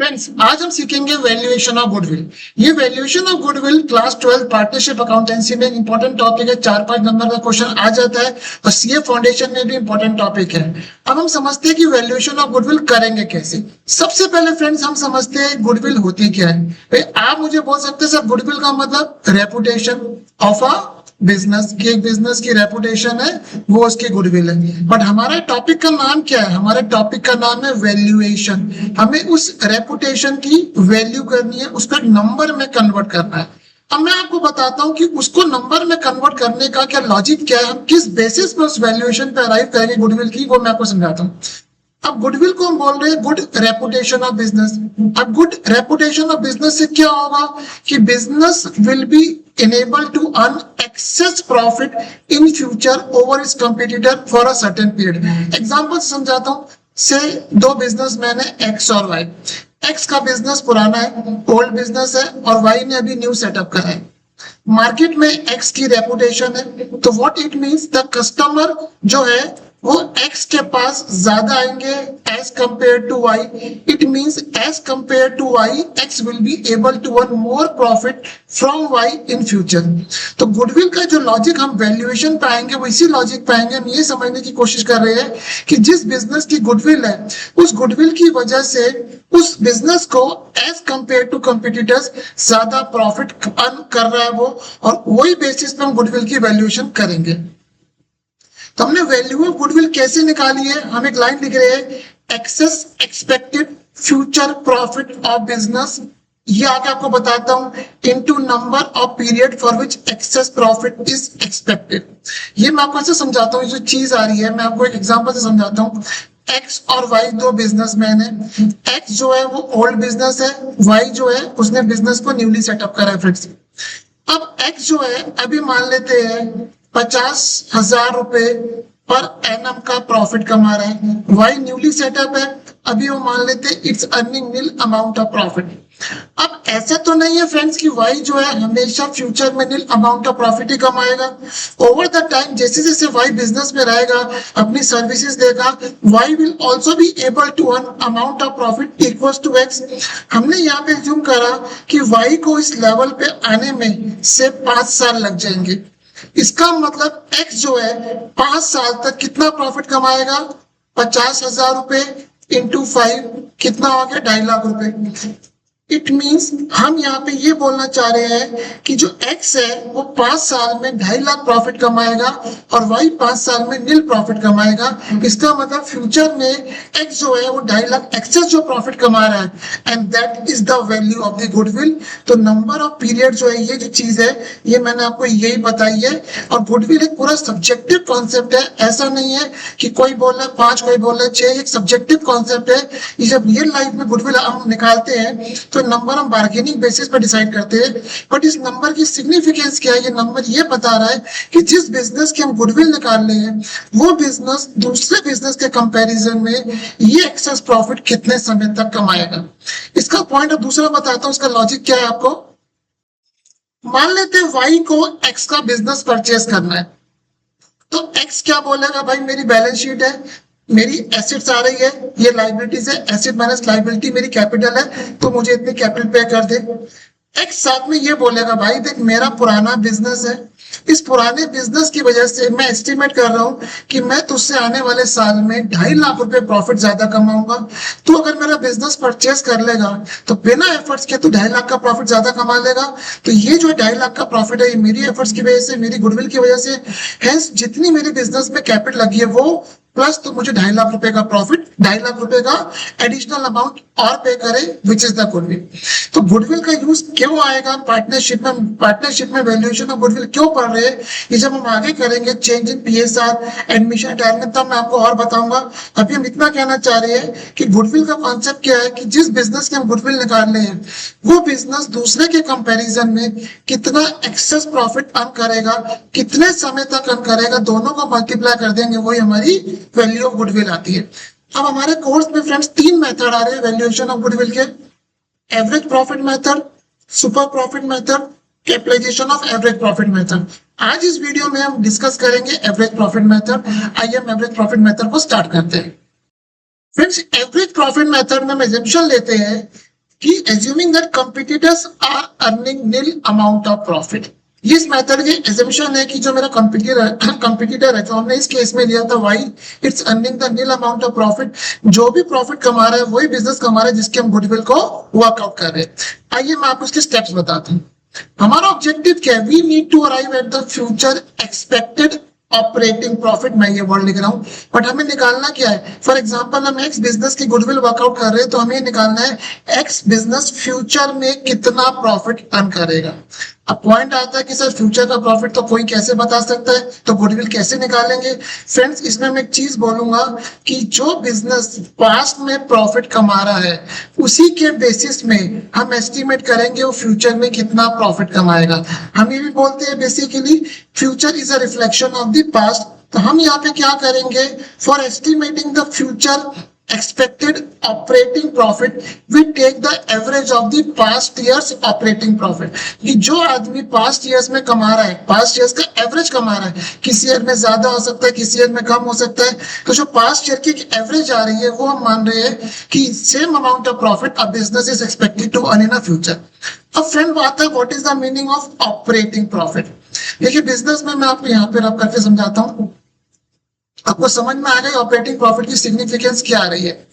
Friends, आज हम सीखेंगे वैल्यूएशन ऑफ गुडविल। ये valuation of goodwill class 12 partnership accountancy में इंपॉर्टेंट टॉपिक है। 4-5 नंबर का क्वेश्चन आ जाता है और सीए फाउंडेशन में भी इंपॉर्टेंट टॉपिक है। अब हम समझते हैं कि वैल्यूएशन ऑफ गुडविल करेंगे कैसे। सबसे पहले फ्रेंड्स हम समझते हैं गुडविल होती क्या है। भाई आप मुझे बोल सकते हैं सर गुडविल का मतलब रेपुटेशन ऑफ अ बिजनेस की, एक बिजनेस की रेपुटेशन है वो उसकी गुडविल है। बट हमारा टॉपिक का नाम क्या है? हमारे टॉपिक का नाम है वैल्यूएशन। हमें उस रेपुटेशन की वैल्यू करनी है, उसको नंबर में कन्वर्ट करना है। अब मैं आपको बताता हूं कि उसको नंबर में कन्वर्ट करने का क्या लॉजिक क्या है, हम किस बेसिस पर उस वैल्यूएशन पे अराइव करेंगे गुडविल की, वो मैं आपको समझाता हूँ। अब गुडविल को हम बोल रहे हैं गुड रेपुटेशन ऑफ बिजनेस। अब गुड रेपुटेशन ऑफ बिजनेस से क्या होगा कि business will be enabled to earn excess profit in future over its competitor for a certain period. Example समझाता हूँ। से दो बिजनेसमैन है एक्स और वाई। एक्स का बिजनेस पुराना है, ओल्ड बिजनेस है, और वाई ने अभी न्यू सेटअप करा है। मार्केट में एक्स की रेपुटेशन है, तो what it means the customer जो है वो एक्स के पास ज्यादा आएंगे as compare to Y. It means as compare to Y X will be able to earn more profit from Y in future. तो गुडविल का जो लॉजिक हम वैल्यूएशन पाएंगे वो इसी लॉजिक पाएंगे। हम ये समझने की कोशिश कर रहे हैं कि जिस बिजनेस की गुडविल है उस गुडविल की वजह से उस बिजनेस को एज कंपेयर टू कंपिटिटर्स ज्यादा प्रॉफिट अर्न कर रहा है वो, और वही बेसिस पे हम गुडविल की वैल्यूएशन करेंगे। तो हमने वैल्यू ऑफ गुडविल कैसे निकाली है? हम एक लाइन लिख रहे हैं, excess expected future profit of business, ये आगे आपको बताता हूं, into number of period for which excess profit is expected. ये मैं आपको ऐसे समझाता हूँ, ये जो चीज आ रही है मैं आपको एक एग्जांपल से समझाता हूँ। एक्स और वाई दो बिजनेसमैन है। एक्स जो है वो ओल्ड बिजनेस है, वाई जो है उसने बिजनेस को न्यूली सेटअप करा है फ्रेंड्स। अब एक्स जो है अभी मान लेते हैं 50,000 रुपए पर एनम का प्रॉफिट कमा रहा है। वाई न्यूली सेटअप है, अभी वो मान लेते हैं it's earning nil amount of profit. अब ऐसा तो नहीं है फ्रेंड्स कि वाई जो है हमेशा फ्यूचर में नील अमाउंट ऑफ प्रॉफिट ही कमाएगा। ओवर द टाइम जैसे जैसे वाई बिजनेस में रहेगा, अपनी सर्विसेज देगा, Y will also be able to earn amount of profit equals to X. हमने यहाँ पे ज्यूम करा कि वाई को इस लेवल पे आने में से 5 साल लग जाएंगे। इसका मतलब एक्स जो है 5 साल तक कितना प्रॉफिट कमाएगा? 50,000 रुपए इंटू 5 कितना हो गया? 2.5 लाख रुपए। इट मींस हम यहाँ पे ये बोलना चाह रहे हैं कि जो एक्स है वो 5 साल में 2.5 लाख प्रॉफिट कमाएगा और वाई 5 साल में नील प्रॉफिट कमाएगा। इसका मतलब फ्यूचर में एक्स जो है वो 2.5 लाख एक्सेस जो प्रॉफिट कमा रहा है, and that is the value of the goodwill. तो नंबर ऑफ पीरियड जो है, ये जो चीज है ये मैंने आपको यही बताई है। और गुडविल एक पूरा सब्जेक्टिव कॉन्सेप्ट है, ऐसा नहीं है कि कोई बोल रहा है 5 कोई बोल रहा है 6। एक सब्जेक्टिव कॉन्सेप्ट है। ये जब रियल लाइफ में गुडविल हम निकालते हैं तो नंबर हम बार्गेनिंग बेसिस पर डिसाइड करते हैं। बट इस नंबर की सिग्निफिकेंस क्या है? ये नंबर ये बता रहा है कि जिस बिजनेस की हम गुडविल निकाल रहे हैं वो बिजनेस दूसरे बिजनेस के कंपैरिजन में ये एक्सेस प्रॉफिट कितने समय तक कमाएगा। इसका पॉइंट अब दूसरा बताता हूं, इसका लॉजिक क्या है आपको। मान लेते हैं वाई को एक्स का बिजनेस परचेज करना है, तो एक्स क्या बोलेगा? भाई मेरी बैलेंस शीट है, मेरी एसेट्स आ रही है, ये लाइबिलिटीज है, एसेट माइनस लाइबिलिटी मेरी कैपिटल है, तो मुझे इतनी कैपिटल पे कर दे। एक्स साथ में ये बोलेगा भाई देख मेरा पुराना बिजनेस है, इस पुराने बिजनेस की वजह से मैं एस्टिमेट कर रहा हूं कि मैं तुझसे आने वाले साल में 2.5 लाख रुपए प्रॉफिट ज्यादा कमाऊंगा। तू अगर मेरा बिजनेस परचेज कर लेगा तो बिना एफर्ट्स के तू 2.5 लाख का प्रॉफिट ज्यादा कमा लेगा। तो ये जो 2.5 लाख का प्रॉफिट है ये मेरी एफर्ट्स की वजह से, मेरी गुडविल की वजह से, हेंस जितनी मेरी बिजनेस में कैपिटल लगी है वो प्लस तो मुझे 2.5 लाख रुपए का प्रॉफिट, 2.5 लाख रुपए का एडिशनल अमाउंट और पे करे, विच इज द गुडविल। तो गुडविल का यूज क्यों आएगा पार्टनरशिप में? पार्टनरशिप में वैल्यूएशन ऑफ गुडविल क्यों पढ़ रहे हैं? ये जब हम आगे करेंगे change in PSR, admission retirement, तब मैं आपको और बताऊंगा। अभी हम इतना कहना चाह रहे हैं कि गुडविल का कॉन्सेप्ट क्या है कि जिस बिजनेस के हम गुडविल निकाल रहे हैं वो बिजनेस दूसरे के कंपेरिजन में कितना एक्सेस प्रॉफिट अर्न करेगा, कितने समय तक अर्न करेगा, दोनों को मल्टीप्लाई कर देंगे, वही हमारी वैल्यू ऑफ गुडविल आती है। अब हमारे कोर्स में फ्रेंड्स 3 मेथड आ रहे हैं वैल्यूएशन ऑफ गुडविल के, average profit method, super profit method, capitalisation of average profit method. आज इस वीडियो में हम डिस्कस करेंगे एवरेज प्रॉफिट मेथड। आइए हम एवरेज प्रॉफिट मेथड को स्टार्ट करते हैं। फ्रेंड्स एवरेज प्रॉफिट मेथड में हम एजम्पशन लेते हैं कि assuming that competitors are earning nil amount of profit. इस मेथड के एजम्पशन है कि जो मेरा कंपटीटर है जो हमने इस केस में लिया था Y it's earning the nil amount of profit, जो भी प्रॉफिट कमा रहा है वही बिजनेस कमा रहा है जिसके हम गुडविल को वर्कआउट कर रहे हैं। आइए मैं आपको इसके स्टेप्स बताता हूँ। हमारा ऑब्जेक्टिव क्या है, we need to arrive at the future expected operating profit, मैं ये वर्ड लिख रहा हूं, बट हमें निकालना क्या है। फॉर एग्जांपल हम एक्स बिजनेस की गुडविल वर्कआउट कर रहे हैं तो हमें निकालना है एक्स बिजनेस फ्यूचर में कितना प्रॉफिट अर्न करेगा। अब पॉइंट आता है कि सर फ्यूचर का प्रॉफिट तो कोई कैसे बता सकता है, तो गुडविल कैसे निकालेंगे। फ्रेंड्स इसमें मैं एक चीज बोलूंगा कि जो बिजनेस पास्ट में प्रॉफिट कमा रहा है उसी के बेसिस में हम एस्टिमेट करेंगे वो फ्यूचर में कितना प्रॉफिट कमाएगा। हम ये भी बोलते हैं basically future is a reflection of the past. तो हम यहाँ पे क्या करेंगे, for estimating the future expected operating profit we take the average of the past years operating profit, कि जो आदमी पास्ट ईयर्स में कमा रहा है पास्ट ईयर्स का एवरेज कमा रहा है, किसी ईयर में ज्यादा हो सकता है किसी ईयर में कम हो सकता है, तो जो पास्ट ईयर की एवरेज आ रही है वो हम मान रहे हैं कि same amount of profit a business is expected to earn in a future. अब फ्रेंड बात है what is the meaning of operating profit. देखिए बिजनेस में मैं आपको यहाँ पे रब करके समझाता हूँ, आपको समझ में आ गई ऑपरेटिंग प्रॉफिट की सिग्निफिकेंस क्या आ रही है।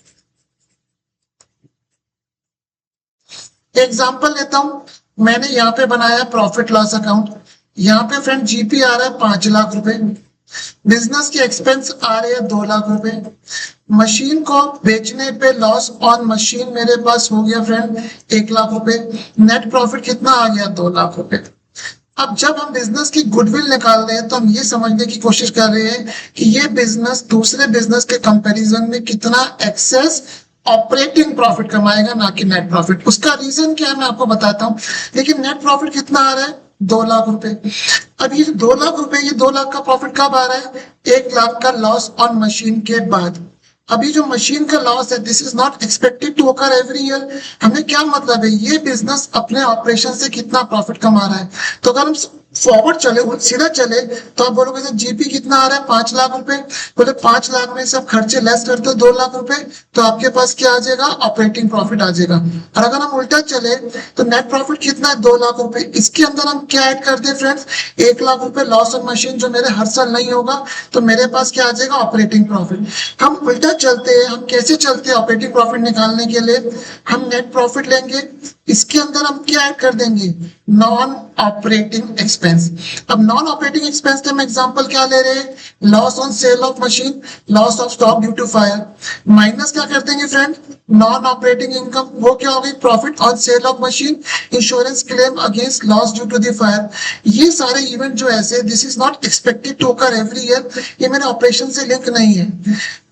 एग्जांपल लेता हूं, मैंने यहाँ पे बनाया प्रॉफिट लॉस अकाउंट, यहाँ पे फ्रेंड जीपी आ रहा है 5 लाख रुपए, बिजनेस के एक्सपेंस आ रहे हैं 2 लाख रुपए, मशीन को बेचने पे लॉस ऑन मशीन मेरे पास हो गया फ्रेंड 1 लाख रुपए, नेट प्रॉफिट कितना आ गया 2 लाख रुपए। अब जब हम बिजनेस की गुडविल निकाल रहे हैं तो हम ये समझने की कोशिश कर रहे हैं कि ये बिजनेस दूसरे बिजनेस के कंपैरिजन में कितना एक्सेस ऑपरेटिंग प्रॉफिट कमाएगा, ना कि नेट प्रॉफिट। उसका रीजन क्या है मैं आपको बताता हूँ। लेकिन नेट प्रॉफिट कितना आ रहा है 2 लाख रुपए। अब ये 2 लाख रुपए, ये 2 लाख का प्रॉफिट कब आ रहा है, 1 लाख का लॉस ऑन मशीन के बाद। अभी जो मशीन का लॉस है this is not expected to occur every year. हमें क्या मतलब है, ये बिजनेस अपने ऑपरेशन से कितना प्रॉफिट कमा रहा है। तो अगर हम फॉरवर्ड चले सीधा चले तो आप बोलोगे सर जीपी कितना आ रहा है 5 लाख रुपए, बोले 5 लाख में सब खर्चे लेस करते हो 2 लाख रुपए, तो आपके पास क्या आ जाएगा, ऑपरेटिंग प्रॉफिट आ जाएगा। और अगर हम उल्टा चले तो नेट प्रॉफिट कितना है 2 लाख रुपए, इसके अंदर हम क्या ऐड करते हैं फ्रेंड्स 1 लाख रुपए लॉस ऑन मशीन जो मेरे हर साल नहीं होगा, तो मेरे पास क्या आ जाएगा ऑपरेटिंग प्रॉफिट। हम उल्टा चलते हैं, हम कैसे चलते हैं ऑपरेटिंग प्रॉफिट निकालने के लिए, हम नेट प्रॉफिट लेंगे, इसके अंदर हम क्या ऐड कर देंगे नॉन ऑपरेटिंग एक्सपेंस। अब नॉन ऑपरेटिंग एक्सपेंस के हम एग्जांपल क्या ले रहे हैं, loss on sale of machine, loss of stock due to fire, minus क्या कर देंगे फ्रेंड नॉन ऑपरेटिंग इनकम, वो क्या हो गई profit on sale of machine, insurance claim against loss due to the fire. ये सारे इवेंट जो ऐसे this is not expected to occur every year, ये मेरे ऑपरेशन से लिंक नहीं है।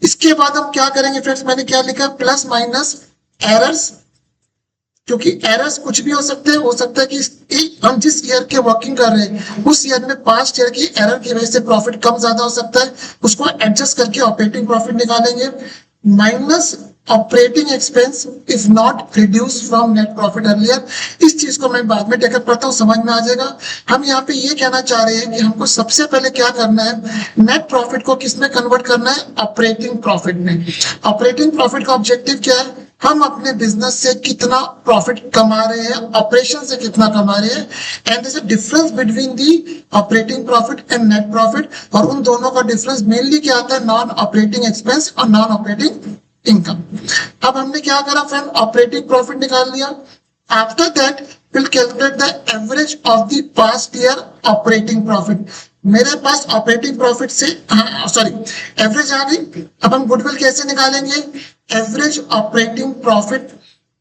इसके बाद हम क्या करेंगे फ्रेंड्स, मैंने क्या लिखा प्लस माइनस एरर्स, क्योंकि एरर्स कुछ भी हो सकते हैं, हो सकता है कि हम जिस ईयर के वर्किंग कर रहे हैं उस ईयर में पास्ट ईयर की एरर की वजह से प्रॉफिट कम ज्यादा हो सकता है, उसको एडजस्ट करके ऑपरेटिंग प्रॉफिट निकालेंगे। Minus operating expense if not reduce from net profit earlier. इस चीज को मैं बाद में टेकअप करता हूँ, समझ में आ जाएगा। हम यहाँ पे ये कहना चाह रहे हैं कि हमको सबसे पहले क्या करना है, नेट प्रॉफिट को किस में कन्वर्ट करना है, ऑपरेटिंग प्रॉफिट में। ऑपरेटिंग प्रॉफिट का ऑब्जेक्टिव क्या है, हम अपने बिजनेस से कितना प्रॉफिट कमा रहे हैं, ऑपरेशन से कितना कमा रहे हैं, and this difference between the operating profit and net profit. और उन दोनों का डिफरेंस मेनली क्या आता है, नॉन ऑपरेटिंग एक्सपेंस और नॉन ऑपरेटिंग इनकम। अब हमने क्या करा फ्रेंड, ऑपरेटिंग प्रॉफिट निकाल लिया। After that will calculate the average of the past year operating profit. मेरे पास ऑपरेटिंग प्रॉफिट से सॉरी एवरेज आ गई। अब हम गुडविल कैसे निकालेंगे, average operating profit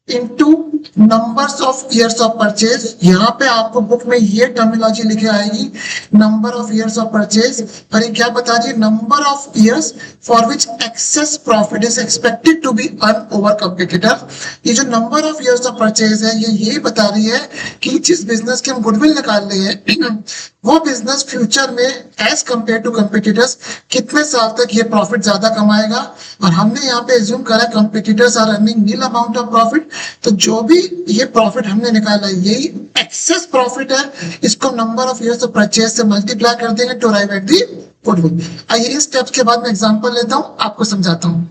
into numbers of years of purchase. यहाँ पे आपको बुक में ये टर्मिनोलॉजी लिखे आएगी, number of years of purchase, और ये क्या बता रही है, number of years for which excess profit is expected to be earn over competitor. ये जो number of years of purchase है ये यही बता रही है कि जिस बिजनेस के हम गुडविल निकाल रहे हैं वो बिजनेस फ्यूचर में एज कंपेयर टू कॉम्पिटिटर्स कितने साल तक ये प्रॉफिट ज्यादा कमाएगा। और हमने यहाँ पे एज्यूम करा competitors are earning nil amount of profit, तो जो भी ये प्रॉफिट हमने निकाला है यही एक्सेस प्रॉफिट है, इसको number of years of purchase से मल्टीप्लाई कर देंगे to arrive at the goodwill. आइए इस स्टेप्स के बाद मैं एग्जांपल लेता हूं, आपको समझाता हूं।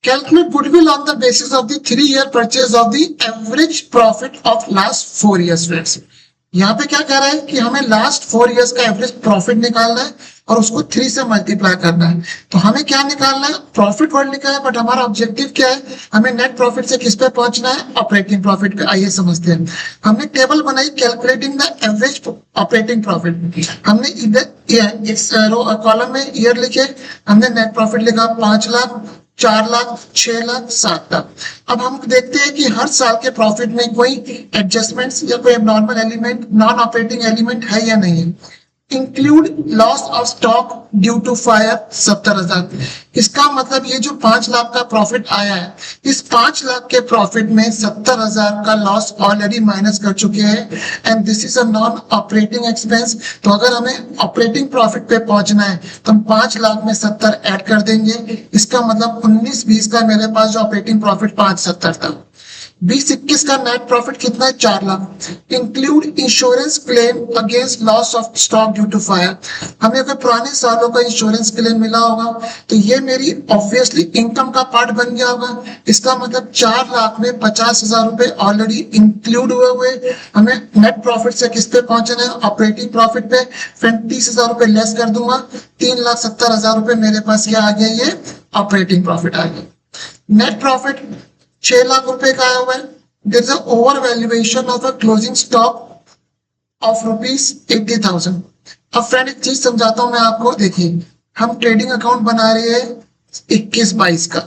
Calculate goodwill on the basis of the 3-year purchase of the average profit of last 4 years friends. यहाँ पे क्या कह रहा है कि हमें लास्ट 4 years का एवरेज प्रॉफिट निकालना है और उसको 3 से मल्टीप्लाई करना है। तो हमें क्या निकालना है, प्रॉफिट वर्ड लिखा है बट हमारा ऑब्जेक्टिव क्या है, हमें नेट प्रॉफिट से किस पे पहुंचना है, ऑपरेटिंग प्रॉफिट पे। आइए समझते हैं। हमने टेबल बनाई calculating the average operating profit. हमने इधर इस कॉलम में ईयर लिखे, हमने नेट प्रॉफिट लिखा 5 लाख, 4 लाख, 6 लाख, 7 लाख। अब हम देखते हैं कि हर साल के प्रॉफिट में कोई एडजस्टमेंट्स या कोई normal element, non operating element है या नहीं है। Include loss of stock due to fire 70,000। इसका मतलब ये जो 5 लाख का प्रॉफिट आया है, इस 5 लाख के प्रॉफिट में 70,000 का लॉस ऑलरेडी माइनस कर चुके हैं and this is a non operating expense. तो अगर हमें ऑपरेटिंग प्रॉफिट पे पहुंचना है तो हम 5 लाख में 70 ऐड कर देंगे। इसका मतलब 19-20 का मेरे पास जो ऑपरेटिंग प्रॉफिट 570 था। 20-21 का नेट प्रॉफिट कितना है, 4 lakh. Include insurance claim against loss of stock due to fire. हमें कोई पुराने सालों का इंश्योरेंस क्लेम मिला होगा तो ये मेरी ऑब्वियसली इनकम का पार्ट बन गया होगा। इसका मतलब 4 लाख में 50,000 रुपए ऑलरेडी इंक्लूड हुए। हमें नेट प्रॉफिट से किस पे पहुंचना है, ऑपरेटिंग प्रॉफिट पे। फिर 30,000 रुपए लेस कर दूंगा, 3,70,000 रुपए मेरे पास क्या आ गया, ये ऑपरेटिंग प्रॉफिट आ गया। नेट प्रॉफिट 6 लाख रुपए का आया हुआ है। There is a over valuation of a closing stock of ₹80,000। अब फ्रेंड एक चीज समझाता हूं मैं आपको। देखिए, हम ट्रेडिंग अकाउंट बना रहे हैं 21-22 का।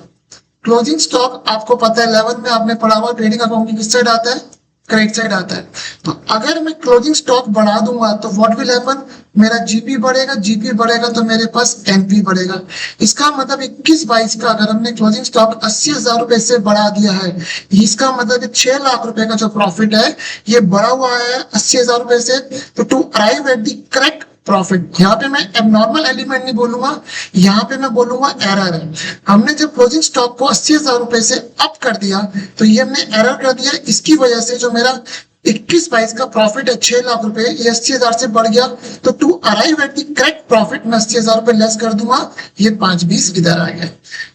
क्लोजिंग स्टॉक आपको पता है 11 में आपने पढ़ा हुआ, ट्रेडिंग अकाउंट की किस साइड आता है, करेक्ट साइड आता है। तो अगर मैं क्लोजिंग स्टॉक बढ़ा दूंगा तो व्हाट विल हैपन, मेरा जीपी बढ़ेगा, जीपी बढ़ेगा तो मेरे पास एनपी बढ़ेगा। इसका मतलब 21-22 का अगर हमने क्लोजिंग स्टॉक 80,000 रुपए से बढ़ा दिया है, इसका मतलब 6 लाख रुपए का जो प्रॉफिट है ये बढ़ा हुआ है 80,000 रुपए से। तो to arrive at the correct profit, यहाँ पे मैं एबनॉर्मल एलिमेंट नहीं बोलूंगा, यहाँ पे मैं बोलूंगा एरर है। हमने जब क्लोजिंग स्टॉक को 80,000 रुपए से अप कर दिया तो ये हमने एरर कर दिया। इसकी वजह से जो मेरा 21-22 का प्रॉफिट है 6 लाख रुपए, ये 80,000 से बढ़ गया। तो to arrive at the correct profit मैं 80,000 रुपए लेस कर दूंगा, ये 5-20 इधर आ गया।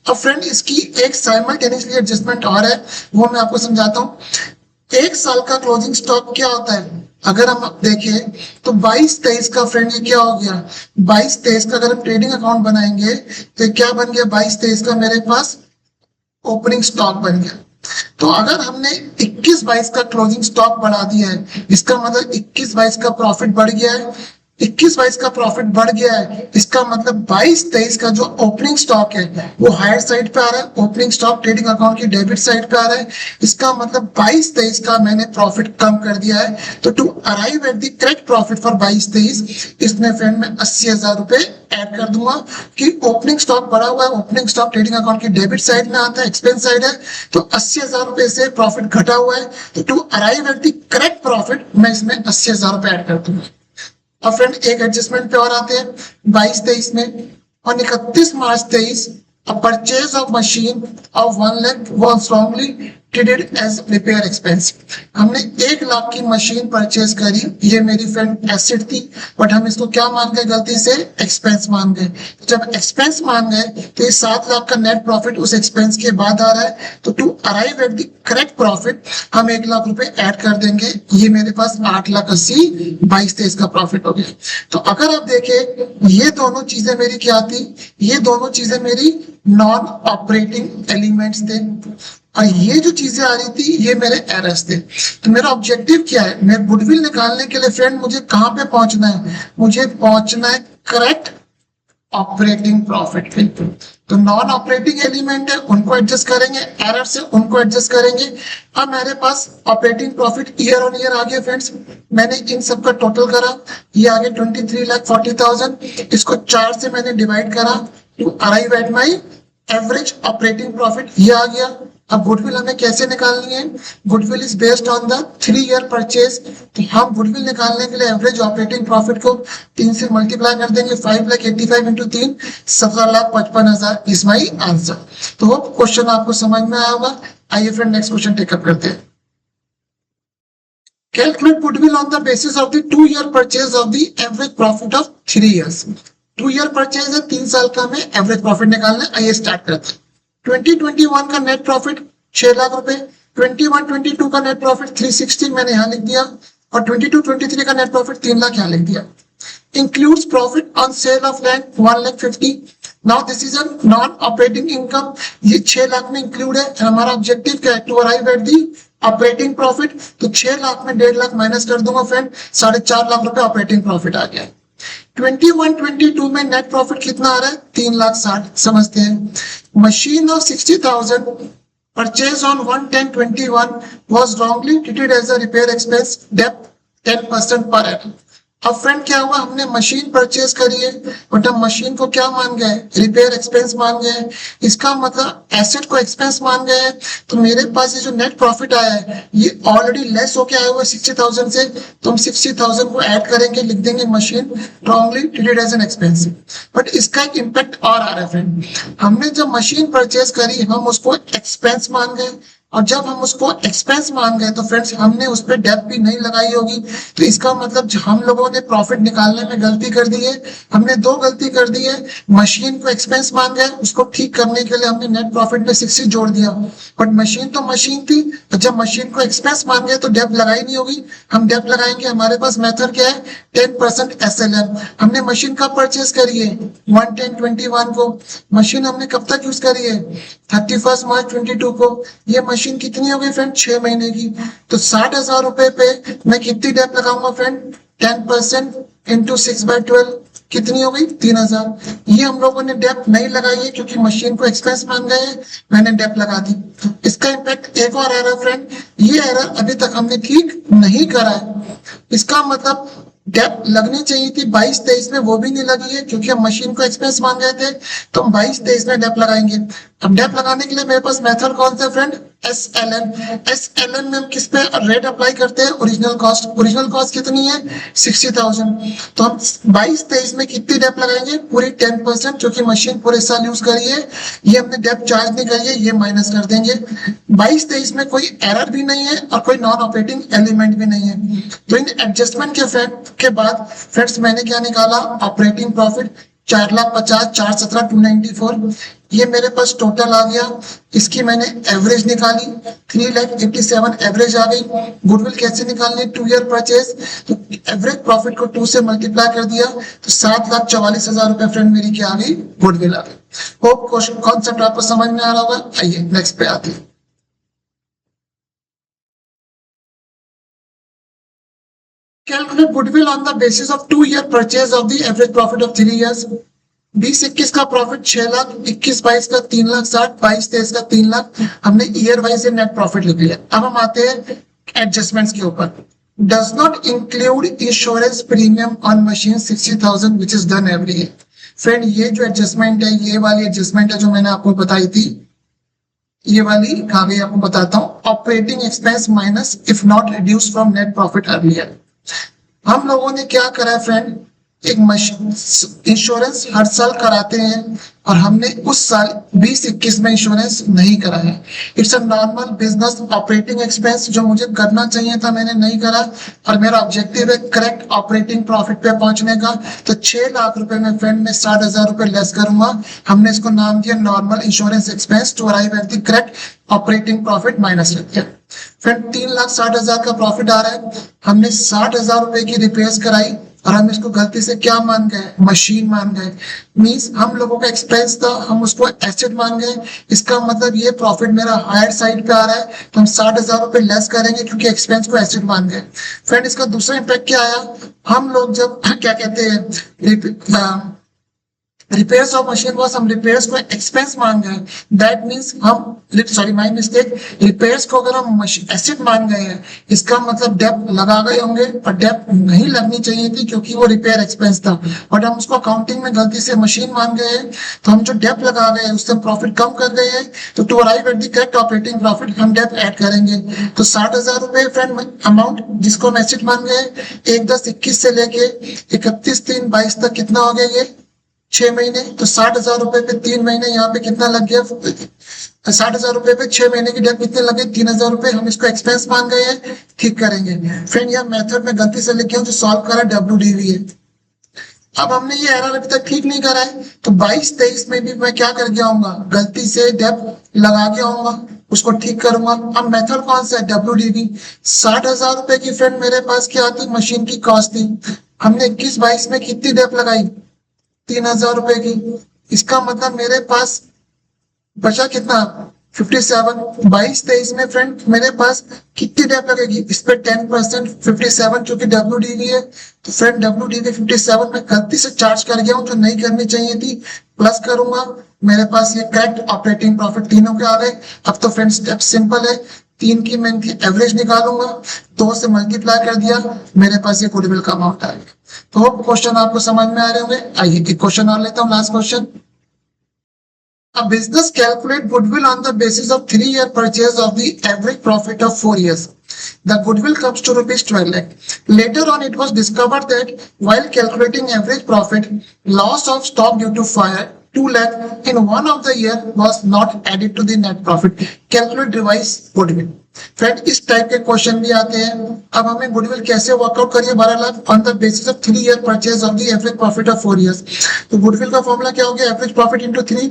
अब फ्रेंड इसकी एक साइमल्टेनियसली एडजस्टमेंट और है, वो मैं आपको समझाता हूँ। 1 साल का क्लोजिंग स्टॉक क्या होता है, अगर हम देखें तो 22-23 का फ्रेंड ये क्या हो गया, 22-23 का अगर हम ट्रेडिंग अकाउंट बनाएंगे तो क्या बन गया, 22-23 का मेरे पास ओपनिंग स्टॉक बन गया। तो अगर हमने 21-22 का क्लोजिंग स्टॉक बढ़ा दिया है, इसका मतलब 21-22 का प्रॉफिट बढ़ गया है। 21-22 का प्रॉफिट बढ़ गया है, इसका मतलब 22-23 का जो ओपनिंग स्टॉक है वो हायर साइड पे आ रहा है। ओपनिंग स्टॉक ट्रेडिंग अकाउंट की डेबिट साइड पे आ रहा है। इसका मतलब 22-23 का मैंने प्रॉफिट कम कर दिया है। तो to arrive at the correct profit for 22-23 इसमें फ्रेंड मैं 80,000 रुपए ऐड कर दूंगा कि ओपनिंग स्टॉक बढ़ा हुआ है। ओपनिंग स्टॉक ट्रेडिंग अकाउंट की डेबिट साइड में आता है, एक्सपेंस साइड है। तो 80,000 रुपए से प्रॉफिट घटा हुआ है। तो to arrive at the correct profit मैं इसमें 80,000 रुपए ऐड कर दूंगा। अब फ्रेंड एक एडजस्टमेंट पे और आते हैं 22-23 में। On 31 March 23, a purchase of machine of 1 lakh was wrongly treated as repair expense। हमने 1 लाख की मशीन परचेज करी, ये मेरी फ्रेंड एसेट थी बट हम इसको क्या मान गए, गलती से एक्सपेंस मान गए। जब एक्सपेंस मान गए तो ये 7 लाख का नेट प्रॉफिट उस एक्सपेंस के बाद आ रहा है। तो to arrive at the correct profit हम 1 लाख रुपए ऐड कर देंगे, ये मेरे पास 8,80,000 22-23 का प्रॉफिट हो गया। तो अगर आप देखें ये दोनों चीजें मेरी क्या थी, ये दोनों चीजें मेरी नॉन ऑपरेटिंग एलिमेंट्स थे और ये जो चीजें आ रही थी ये मेरे एरर्स थे। तो मेरा ऑब्जेक्टिव क्या है, मैं गुडविल निकालने के लिए फ्रेंड मुझे कहां पे पहुंचना है, मुझे पहुंचना है करेक्ट ऑपरेटिंग प्रॉफिट पे। तो नॉन ऑपरेटिंग एलिमेंट है उनको एडजस्ट करेंगे, एरर से उनको एडजस्ट करेंगे। अब मेरे पास operating profit year on year आ गया फ्रेंड्स। मैंने इन सब का टोटल करा, ये आ गया 23,40,000। इसको 4 से मैंने डिवाइड करा to arrive at my average operating profit, ये आ गया। अब गुडविल हमें कैसे निकालनी है, goodwill is based on the 3-year purchase. तो हम गुडविल निकालने के लिए एवरेज ऑपरेटिंग प्रॉफिट को 3 से मल्टीप्लाई कर देंगे। 5,85,000 इंटू 3 17,55,000 इज माई आंसर। तो वो क्वेश्चन आपको समझ में आया होगा। आइए फ्रेंड नेक्स्ट क्वेश्चन टेकअप करते हैं। Calculate goodwill on the basis of the 2-year purchase of the average profit of 3 years। 2-year purchase है, 3 साल का हमें एवरेज प्रॉफिट निकालना है। आइए स्टार्ट करते हैं। 2021 का नेट प्रॉफिट 6 लाख रुपए, 21-22 का नेट प्रॉफिट 360 मैंने यहाँ लिख दिया, और 22-23 का नेट प्रॉफिट 3 लाख यहाँ लिख दिया। Includes profit on sale of land 1,50,000. Now this is a non-operating income. ये 6 लाख में इंक्लूड है। हमारा ऑब्जेक्टिव क्या है? To arrive at the operating profit. तो 6 लाख में 1.5 लाख माइनस कर दूंगा फ्रेंड, 4.5 लाख रुपए ऑपरेटिंग प्रॉफिट आ गया। 21-22 में नेट प्रॉफिट कितना आ रहा है? 3,60,000 समझते हैं। Machine of 60,000 purchase on 1/10/21 was wrongly treated as a repair expense, debt 10% per annum. अब फ्रेंड क्या हुआ, हमने मशीन परचेज करी है बट हम मशीन को क्या मान गए? रिपेयर एक्सपेंस मान गए। इसका मतलब एसेट को एक्सपेंस मान गए। तो मेरे पास ये जो नेट प्रॉफिट आया है ये ऑलरेडी लेस होके आया हुआ 60,000 से, तो हम 60,000 को ऐड करेंगे, लिख देंगे machine wrongly treated as an expense. But इसका एक इम्पैक्ट और आ रहा है फ्रेंड, हमने जब मशीन परचेज करी हम उसको एक्सपेंस मान गए, और जब हम उसको एक्सपेंस मान गए तो फ्रेंड्स हमने उस पर डेट भी नहीं लगाई होगी। तो इसका मतलब हम लोगों ने प्रॉफिट निकालने में गलती कर दी है। हमने दो गलती कर दी है, मशीन को एक्सपेंस मान गए, उसको ठीक करने के लिए हमने नेट प्रॉफिट में 60 जोड़ दिया, बट मशीन तो मशीन थी। तो जब मशीन को एक्सपेंस मान गए तो डेट लगाई नहीं होगी, हम डेट लगाएंगे। हमारे पास मेथड क्या है? 10% SLM। हमने मशीन कब परचेज करी है? 1/10/21 को। मशीन हमने कब तक यूज करी है? 31 मार्च 22 को। ये मशीन कितनी हो गई फ्रेंड? 6 महीने की। तो 60,000 रुपए पे मैं कितनी डेप लगाऊंगा फ्रेंड? 10% इंटू 6/12 कितनी हो गई? 3,000। ये हम लोगों ने डेप नहीं लगाई है क्योंकि मशीन को एक्सपेंस मान गए हैं, मैंने डेप लगा दी। इसका इम्पैक्ट एक और एरर फ्रेंड, ये एरर अभी तक हमने ठीक नहीं करा है। इसका मतलब डेप लगनी चाहिए थी 22-23 में, वो भी नहीं लगी है क्योंकि हम मशीन को एक्सपेंस मान गए थे। तो हम 22-23 में डेप लगाएंगे। अब डेप लगाने के लिए मेरे पास मेथड कौन सा फ्रेंड? SLM। SLM में हम किस पे रेट अप्लाई करते हैं? Original cost. ओरिजिनल कॉस्ट कितनी है? 60,000। तो हम 22-23 में कितनी डेप लगाएंगे? पूरी 10%, क्योंकि मशीन पूरे साल यूज करी है, ये हमने डेप चार्ज नहीं करी है, ये माइनस कर देंगे। 22-23 में कोई एरर भी नहीं है और कोई नॉन ऑपरेटिंग एलिमेंट भी नहीं है। तो इन एडजस्टमेंट के बाद फ्रेंड्स मैंने क्या निकाला? Operating profit 4,50,000, 417, 294। ये मेरे पास टोटल आ गया। इसकी मैंने एवरेज निकाली, 3,87 एवरेज आ गई। गुडविल कैसे निकालनी? 2 ईयर परचेज, तो एवरेज प्रॉफिट को 2 से मल्टीप्लाई कर दिया, तो 7,44,000 रुपए फ्रेंड मेरी क्या आ गई? गुडविल आ गई। होप क्वेश्चन कॉन्सेप्ट आपको समझ में आ रहा होगा। आइए नेक्स्ट पे आते हैं। Calculate goodwill on the basis of 2-year purchase of the average profit of 3 years. 20-21 का प्रॉफिट 6 लाख, 21-22 का 3,60,000, 22-23 का 3 लाख। हमने ईयर वाइज नेट प्रॉफिट लिख लिया। अब हम आते हैं एडजस्टमेंट्स के ऊपर। Does not include insurance premium on machine 60,000 which is done every year. Friend ये जो एडजस्टमेंट है, ये वाली एडजस्टमेंट है जो मैंने आपको बताई थी, ये वाली कहाँ गई आपको बताता हूँ। Operating expense minus if not reduce from net profit earlier. हम लोगों ने क्या करा है फ्रेंड? एक इंश्योरेंस हर साल कराते हैं और हमने उस साल 20-21 में इंश्योरेंस नहीं करा है। It's a normal business operating expense जो मुझे करना चाहिए था, मैंने नहीं करा, और मेरा ऑब्जेक्टिव है करेक्ट ऑपरेटिंग प्रॉफिट पे पहुंचने का। तो 6 लाख रुपए में फ्रेंड मैं 60,000 रुपए लेस करूंगा। हमने इसको नाम दिया normal insurance expense to arrive at the correct operating profit minus रख दिया। फ्रेंड 3,60,000 का प्रॉफिट आ रहा है, हमने 60,000 रुपए की रिपेयर्स कराई और हम इसको गलती से क्या मान गए? मशीन मान गए। मींस हम लोगों का एक्सपेंस था, हम उसको एसेट मान गए। इसका मतलब ये प्रॉफिट मेरा हायर साइड पे आ रहा है, तो हम 60,000 रुपए लेस करेंगे क्योंकि एक्सपेंस को एसेट मान गए। फ्रेंड इसका दूसरा इम्पैक्ट क्या आया? हम लोग जब क्या कहते हैं रिपेयर्स ऑफ मशीन वॉस, हम रिपेयर्स को एक्सपेंस मान गए। दैट मींस हम, सॉरी माय मिस्टेक, रिपेयर्स को अगर हम एसेट मान गए हैं, इसका मतलब डेप लगा गए होंगे, पर डेप नहीं लगनी चाहिए थी क्योंकि वो रिपेयर एक्सपेंस था, बट हम उसको अकाउंटिंग में गलती से मशीन मान गए हैं। तो हम जो डेप लगा गए उससे प्रॉफिट कम कर गए हैं। तो to arrive at the correct operating profit हम डेप ऐड करेंगे। तो 60,000 रुपए फ्रेंड अमाउंट जिसको हम एसेट मान गए, 1/10/21 से लेके 31/3/22 तक कितना हो गया? ये 6 महीने। तो 60,000 रुपए पे 3 महीने, यहाँ पे कितना लग गया? 60,000 रुपए पे 6 महीने की डेट कितने लगे? 3,000 रुपए। हम इसको एक्सपेंस मान गए हैं, ठीक करेंगे। फ्रेंड यह मेथड में गलती से लिखे हूँ, जो सॉल्व करा WDV है। अब हमने ये एरर अभी तक ठीक नहीं करा है, तो 22-23 में भी मैं क्या करके आऊंगा, गलती से डेप्थ लगा के आऊंगा, उसको ठीक करूंगा। अब मेथड कौन सा है, WDV। 60,000 रुपए की फ्रेंड मेरे पास क्या थी, मशीन की कॉस्ट थी। हमने 21-22 में कितनी डेप्थ लगाई, 3,000 रुपए की। इसका मतलब मेरे पास बचा कितना, 57। 22-23 में फ्रेंड मेरे पास कितनी डेप लगेगी, इस पे 10%, 57 क्योंकि WDV है, तो फ्रेंड WDV 57 में गलती से चार्ज कर गया हूँ जो नहीं करनी चाहिए थी, प्लस करूंगा। मेरे पास ये करेक्ट ऑपरेटिंग प्रॉफिट तीनों के आ गए। अब तो फ्रेंड स्टेप सिंपल है, 3 की मैं इनकी एवरेज निकालूंगा, 2 से मल्टीप्लाई कर दिया, मेरे पास ये गुडविल का अमाउंट आ गया। तो क्वेश्चन आपको समझ में आ रहे होंगे। आइए एक क्वेश्चन और लेता हूँ, last question. A business calculate goodwill on the basis of 3-year purchase of the average profit of 4 years. The goodwill comes to rupees 12 lakh. Later on, it was discovered that while calculating average profit, loss of stock due to fire 2 lakh in one of the year was not added to the net profit. Calculate revised goodwill. Friend इस type के question भी आते हैं। अब हमें goodwill कैसे work out करिए, 12 lakh on the basis of 3-year purchase of the average profit of 4 years। तो गुडविल का फॉर्मूला क्या हो गया, average profit into 3।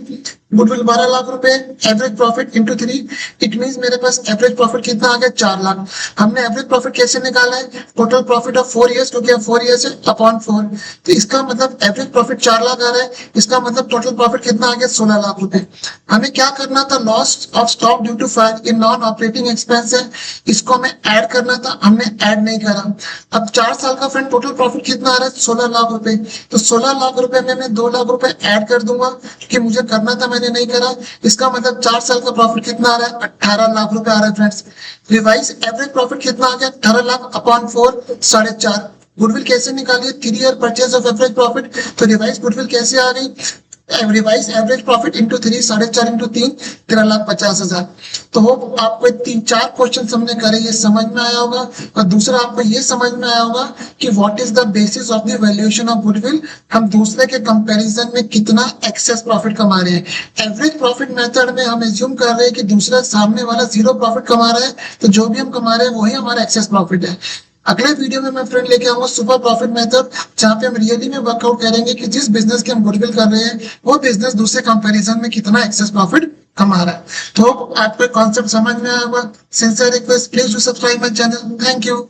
Goodwill 12 lakh रुपए, average profit into 3, it mean मेरे पास एवरेज प्रॉफिट कितना आ गया, 4 लाख। हमने एवरेज प्रॉफिट कैसे निकाला है, टोटल प्रॉफिट ऑफ 4 years, क्योंकि 4 years है अपॉन 4, तो इसका मतलब एवरेज प्रॉफिट 4 लाख आ रहा है, इसका मतलब टोटल प्रॉफिट कितना आ गया, 16 लाख रुपए। हमें क्या करना था, loss of stock due to fire in non operating expense है, इसको हमें ऐड करना था, हमने ऐड नहीं करा। अब 4 साल का फ्रेंड टोटल प्रॉफिट कितना आ रहा है, 16 लाख रुपए। तो 16 लाख रुपए में मैं 2 लाख रुपए ऐड कर दूंगा, क्योंकि मुझे करना था, मैंने नहीं करा। इसका मतलब 4 साल का प्रॉफिट कितना आ रहा है, 18 लाख रुपए आ रहा है फ्रेंड्स। रिवाइज एवरेज प्रॉफिट कितना आ गया, 18 लाख अपॉन 4, 4.5। गुडविल कैसे निकालिए, 3-year purchase of average profit, तो रिवाइज गुडविल कैसे आ गई, revise average profit into 3, 4.5 into 3, 13,50,000। तो होप आपको 3-4 क्वेश्चन हमने करे, ये समझ में आया होगा। और दूसरा आपको ये समझ में आया होगा कि what is the basis of the valuation of goodwill, हम दूसरे के कंपैरिजन में कितना एक्सेस प्रॉफिट कमा रहे हैं। एवरेज प्रॉफिट मेथड में हम एज्यूम कर रहे हैं कि दूसरा सामने वाला 0 प्रॉफिट कमा रहा है, तो जो भी हम कमा रहे हैं वही हमारा एक्सेस प्रॉफिट है। अगले वीडियो में मैं फ्रेंड लेके आऊंगा सुपर प्रॉफिट मेथड, जहां पे हम रियली में वर्कआउट करेंगे कि जिस बिजनेस के हम गुडविल कर रहे हैं वो बिजनेस दूसरे कंपैरिजन में कितना एक्सेस प्रॉफिट कमा रहा है। तो आपको कॉन्सेप्ट समझ में आया होगा। Sincere request, please do subscribe my channel. Thank you.